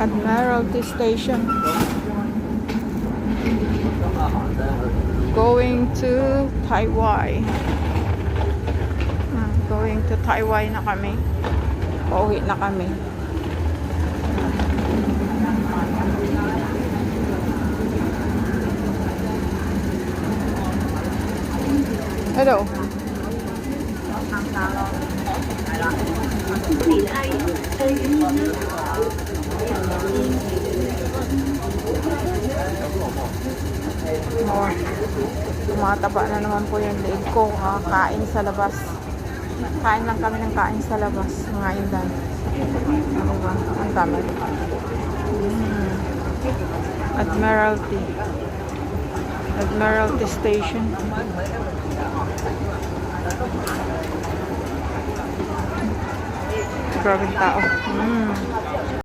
Admiralty Station. Going to Taiwan. Going to Taiwan na kami. Pauwi na kami. Hello. Tumataba na naman po yung leg ko. Kain sa labas. Kain lang kami ng kain sa labas. Mga indan. Ano ba? Ang dami. Admiralty. Admiralty Station. Grabe tao.